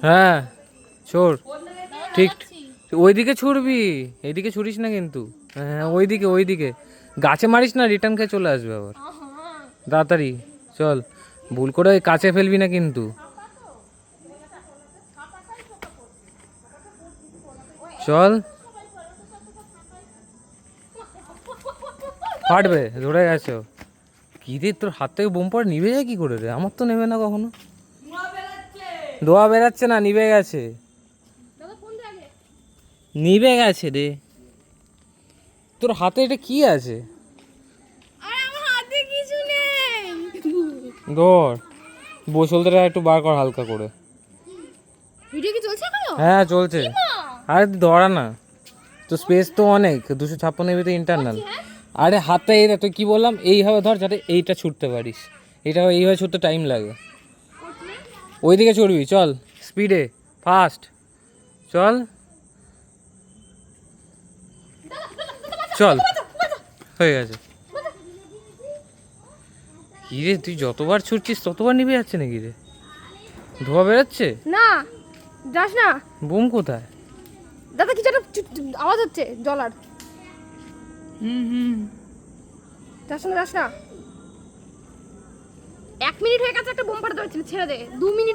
হ্যাঁ ছোড়, ঠিক ওইদিকে ছুড়বি, এইদিকে ছুড়িস না কিন্তু। হ্যাঁ ওইদিকে ওইদিকে, গাছে মারিস না, রিটার্ন খেয়ে চলে আসবে আবার। তাড়াতাড়ি চল, ভুল করে ওই কাছে ফেলবি না কিন্তু। চল, ফাটবে, ধরে গেছো। কি রে তোর হাত থেকে বোম পড়ে নিভে যায় কি করে রে? আমার তো নেবে না কখনো। ধোয়া বেরাচ্ছে না, নিভে গেছে, নিভে গেছে রে। তোর হাতে এটা কি আছে? ধর বোতলটা একটু বার কর হালকা করে। ভিডিও কি চলছে এখনো? হ্যাঁ চলছে। আরে ধরা না, তো স্পেস তো অনেক, 256 এমবি তো ইন্টারনাল। আরে হাতে এই তুই কি বললাম, এইভাবে ধর যাতে এইটা ছুটতে পারিস। এটা এইভাবে ছুটতে টাইম লাগে। ওইদিকে ছুটবি, চল স্পিডে, ফাস্ট চল চল, হয়ে গেছে। কি রে তুই যতবার ছুটছিস ততবার নিভে যাচ্ছে নাকি রে? ধোয়া বেরোচ্ছে না, যাস না। বোম কোথায়? দাদা কিছু একটা আওয়াজ হচ্ছে জ্বলার। যাস না, যাস না। 1 মিনিট হয়ে গেছে, একটা বোম ফাটাতে হচ্ছিল, ছেড়ে দে। 2 মিনিট